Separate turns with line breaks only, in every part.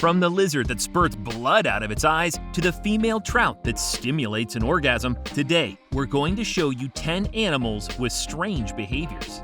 From the lizard that spurts blood out of its eyes to the female trout that stimulates an orgasm, today we're going to show you 10 animals with strange behaviors.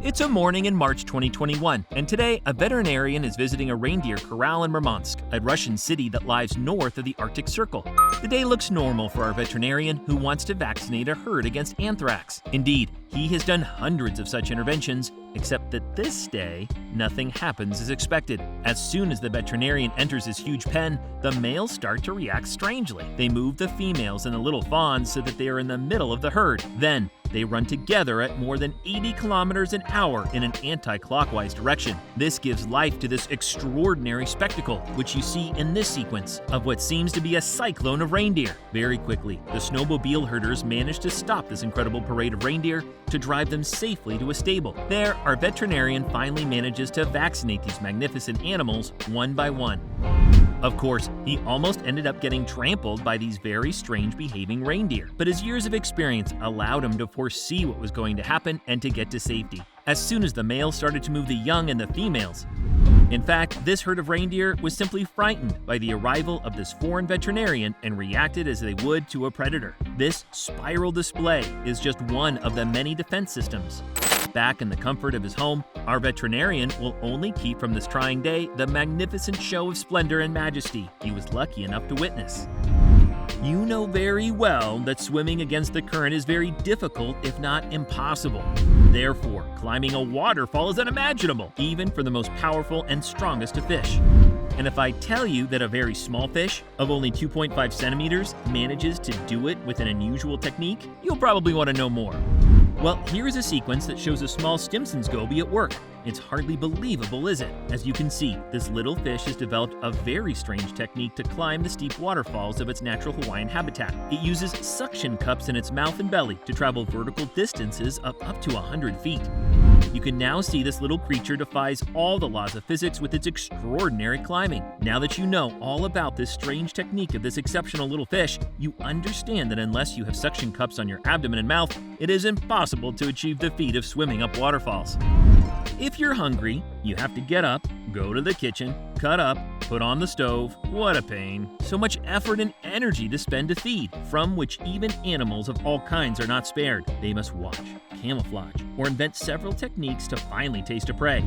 It's a morning in March 2021, and today a veterinarian is visiting a reindeer corral in Murmansk, a Russian city that lies north of the Arctic Circle. The day looks normal for our veterinarian who wants to vaccinate a herd against anthrax. Indeed, he has done hundreds of such interventions, except that this day, nothing happens as expected. As soon as the veterinarian enters his huge pen, the males start to react strangely. They move the females and the little fawns so that they are in the middle of the herd. Then, they run together at more than 80 kilometers an hour in an anti-clockwise direction. This gives life to this extraordinary spectacle, which you see in this sequence of what seems to be a cyclone of reindeer. Very quickly, the snowmobile herders manage to stop this incredible parade of reindeer to drive them safely to a stable. There, our veterinarian finally manages to vaccinate these magnificent animals one by one. Of course, he almost ended up getting trampled by these very strange behaving reindeer, but his years of experience allowed him to foresee what was going to happen and to get to safety. As soon as the males started to move the young and the females. In fact, this herd of reindeer was simply frightened by the arrival of this foreign veterinarian and reacted as they would to a predator. This spiral display is just one of the many defense systems. Back in the comfort of his home, our veterinarian will only keep from this trying day the magnificent show of splendor and majesty he was lucky enough to witness. You know very well that swimming against the current is very difficult, if not impossible. Therefore, climbing a waterfall is unimaginable, even for the most powerful and strongest of fish. And if I tell you that a very small fish of only 2.5 centimeters manages to do it with an unusual technique, you'll probably want to know more. Well, here is a sequence that shows a small Stimson's goby at work. It's hardly believable, is it? As you can see, this little fish has developed a very strange technique to climb the steep waterfalls of its natural Hawaiian habitat. It uses suction cups in its mouth and belly to travel vertical distances of up to 100 feet. You can now see this little creature defies all the laws of physics with its extraordinary climbing. Now that you know all about this strange technique of this exceptional little fish, you understand that unless you have suction cups on your abdomen and mouth, it is impossible to achieve the feat of swimming up waterfalls. If you're hungry, you have to get up, go to the kitchen, cut up, put on the stove. What a pain. So much effort and energy to spend to feed, from which even animals of all kinds are not spared. They must watch, camouflage, or invent several techniques to finally taste a prey.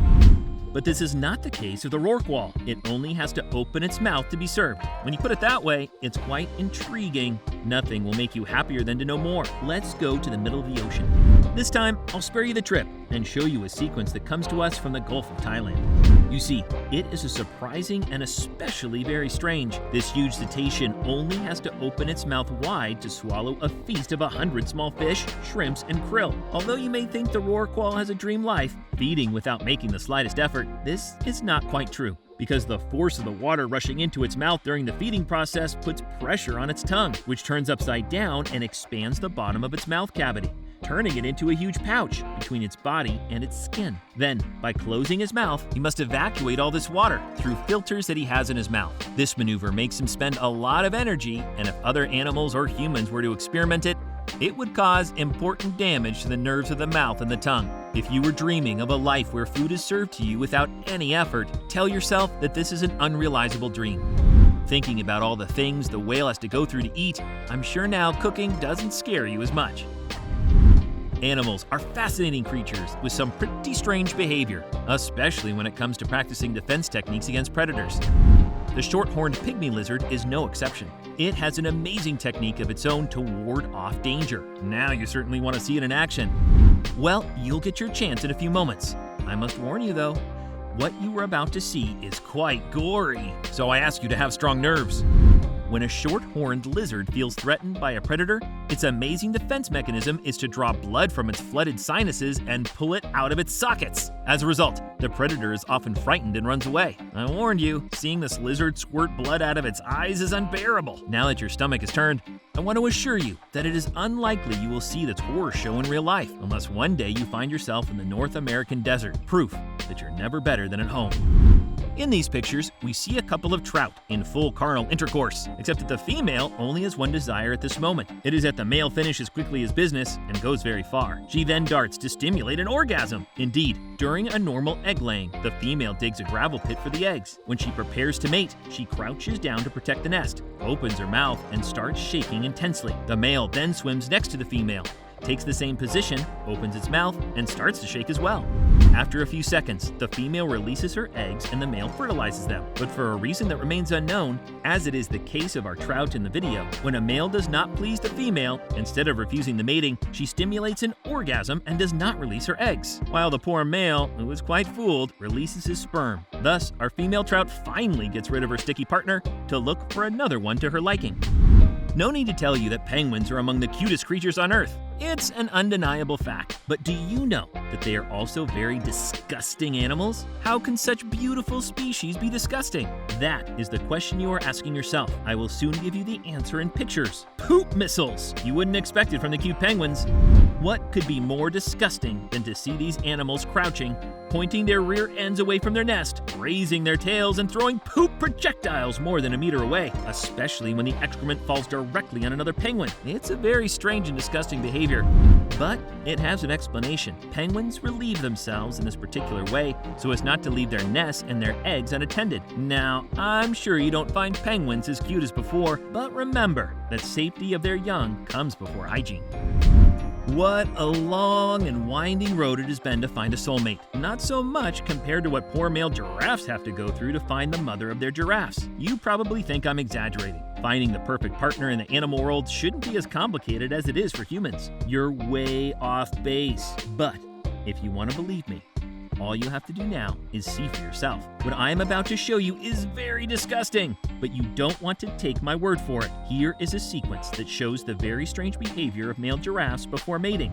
But this is not the case of the rorqual. It only has to open its mouth to be served. When you put it that way, it's quite intriguing. Nothing will make you happier than to know more. Let's go to the middle of the ocean. This time, I'll spare you the trip and show you a sequence that comes to us from the Gulf of Thailand. You see, it is a surprising and especially very strange. This huge cetacean only has to open its mouth wide to swallow a feast of 100 small fish, shrimps, and krill. Although you may think the rorqual has a dream life, feeding without making the slightest effort, this is not quite true, because the force of the water rushing into its mouth during the feeding process puts pressure on its tongue, which turns upside down and expands the bottom of its mouth cavity, turning it into a huge pouch between its body and its skin. Then, by closing his mouth, he must evacuate all this water through filters that he has in his mouth. This maneuver makes him spend a lot of energy, and if other animals or humans were to experiment it would cause important damage to the nerves of the mouth and the tongue. If you were dreaming of a life where food is served to you without any effort, tell yourself that this is an unrealizable dream. Thinking about all the things the whale has to go through to eat, I'm sure now cooking doesn't scare you as much. Animals are fascinating creatures with some pretty strange behavior, especially when it comes to practicing defense techniques against predators. The short-horned pygmy lizard is no exception. It has an amazing technique of its own to ward off danger. Now you certainly want to see it in action. Well, you'll get your chance in a few moments. I must warn you though, what you are about to see is quite gory, so I ask you to have strong nerves. When a short-horned lizard feels threatened by a predator, its amazing defense mechanism is to draw blood from its flooded sinuses and pull it out of its sockets. As a result, the predator is often frightened and runs away. I warned you, seeing this lizard squirt blood out of its eyes is unbearable. Now that your stomach is turned, I want to assure you that it is unlikely you will see this horror show in real life, unless one day you find yourself in the North American desert, proof that you're never better than at home. In these pictures, we see a couple of trout in full carnal intercourse, except that the female only has one desire at this moment. It is that the male finishes quickly his business and goes very far. She then darts to stimulate an orgasm. Indeed, during a normal egg laying, the female digs a gravel pit for the eggs. When she prepares to mate, she crouches down to protect the nest, opens her mouth, and starts shaking intensely. The male then swims next to the female, takes the same position, opens its mouth, and starts to shake as well. After a few seconds, the female releases her eggs and the male fertilizes them. But for a reason that remains unknown, as it is the case of our trout in the video, when a male does not please the female, instead of refusing the mating, she stimulates an orgasm and does not release her eggs, while the poor male, who was quite fooled, releases his sperm. Thus, our female trout finally gets rid of her sticky partner to look for another one to her liking. No need to tell you that penguins are among the cutest creatures on Earth. It's an undeniable fact. But do you know that they are also very disgusting animals? How can such beautiful species be disgusting? That is the question you are asking yourself. I will soon give you the answer in pictures. Poop missiles! You wouldn't expect it from the cute penguins. What could be more disgusting than to see these animals crouching, pointing their rear ends away from their nest, raising their tails, and throwing poop projectiles more than a meter away, especially when the excrement falls directly on another penguin? It's a very strange and disgusting behavior. But it has an explanation. Penguins relieve themselves in this particular way so as not to leave their nests and their eggs unattended. Now, I'm sure you don't find penguins as cute as before, but remember that safety of their young comes before hygiene. What a long and winding road it has been to find a soulmate. Not so much compared to what poor male giraffes have to go through to find the mother of their giraffes. You probably think I'm exaggerating. Finding the perfect partner in the animal world shouldn't be as complicated as it is for humans. You're way off base. But if you want to believe me, all you have to do now is see for yourself. What I am about to show you is very disgusting, but you don't want to take my word for it. Here is a sequence that shows the very strange behavior of male giraffes before mating.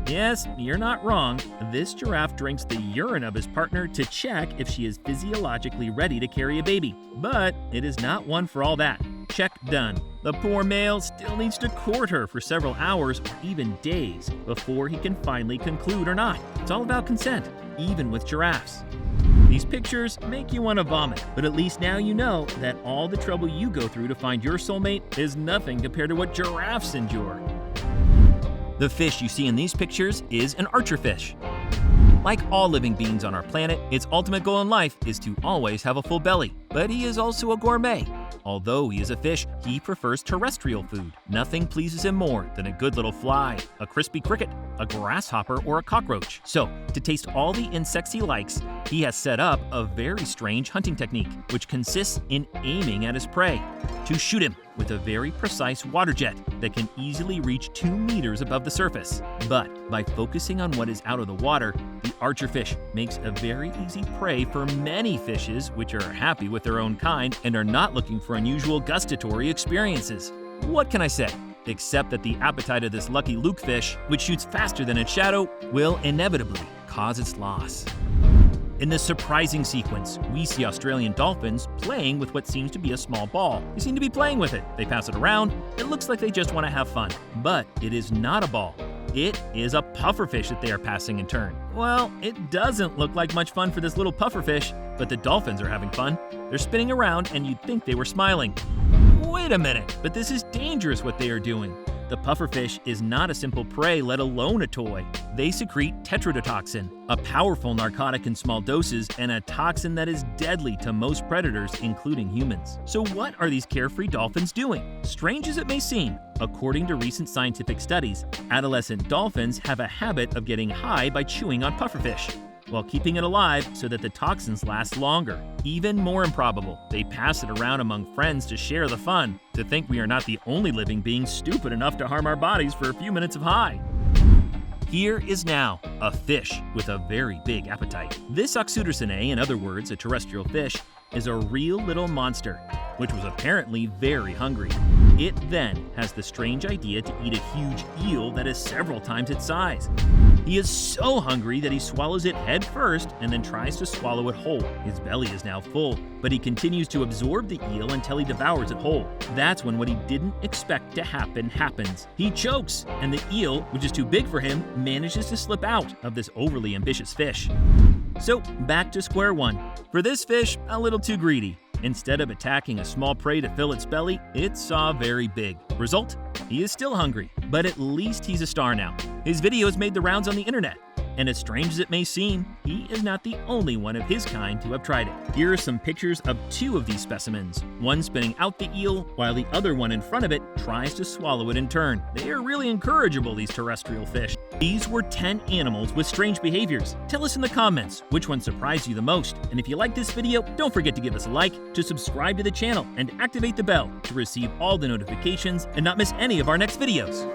Yes, you're not wrong. This giraffe drinks the urine of his partner to check if she is physiologically ready to carry a baby. But it is not one for all that. Check done. The poor male still needs to court her for several hours or even days before he can finally conclude or not. It's all about consent, even with giraffes. These pictures make you want to vomit, but at least now you know that all the trouble you go through to find your soulmate is nothing compared to what giraffes endure. The fish you see in these pictures is an archerfish. Like all living beings on our planet, its ultimate goal in life is to always have a full belly. But he is also a gourmet. Although he is a fish, he prefers terrestrial food. Nothing pleases him more than a good little fly, a crispy cricket, a grasshopper, or a cockroach. So, to taste all the insects he likes, he has set up a very strange hunting technique, which consists in aiming at his prey to shoot him with a very precise water jet that can easily reach 2 meters above the surface. But by focusing on what is out of the water, the archerfish makes a very easy prey for many fishes which are happy with their own kind and are not looking for unusual gustatory experiences. What can I say? Except that the appetite of this lucky lukefish, which shoots faster than its shadow, will inevitably cause its loss. In this surprising sequence, we see Australian dolphins playing with what seems to be a small ball. They seem to be playing with it. They pass it around. It looks like they just want to have fun. But it is not a ball. It is a pufferfish that they are passing in turn. Well, it doesn't look like much fun for this little pufferfish, but the dolphins are having fun. They're spinning around and you'd think they were smiling. Wait a minute, but this is dangerous what they are doing. The pufferfish is not a simple prey, let alone a toy. They secrete tetrodotoxin, a powerful narcotic in small doses and a toxin that is deadly to most predators, including humans. So what are these carefree dolphins doing? Strange as it may seem, according to recent scientific studies, adolescent dolphins have a habit of getting high by chewing on pufferfish, while keeping it alive so that the toxins last longer. Even more improbable, they pass it around among friends to share the fun. To think we are not the only living beings stupid enough to harm our bodies for a few minutes of high. Here is now a fish with a very big appetite. This Oxydercinae, in other words, a terrestrial fish, is a real little monster, which was apparently very hungry. It then has the strange idea to eat a huge eel that is several times its size. He is so hungry that he swallows it head first and then tries to swallow it whole. His belly is now full, but he continues to absorb the eel until he devours it whole. That's when what he didn't expect to happen happens. He chokes, and the eel, which is too big for him, manages to slip out of this overly ambitious fish. So back to square one. For this fish, a little too greedy. Instead of attacking a small prey to fill its belly, it saw very big. Result? He is still hungry, but at least he's a star now. His videos made the rounds on the internet. And as strange as it may seem, he is not the only one of his kind to have tried it. Here are some pictures of two of these specimens, one spitting out the eel, while the other one in front of it tries to swallow it in turn. They are really incorrigible, these terrestrial fish. These were 10 animals with strange behaviors. Tell us in the comments which one surprised you the most. And if you like this video, don't forget to give us a like, to subscribe to the channel, and activate the bell to receive all the notifications and not miss any of our next videos.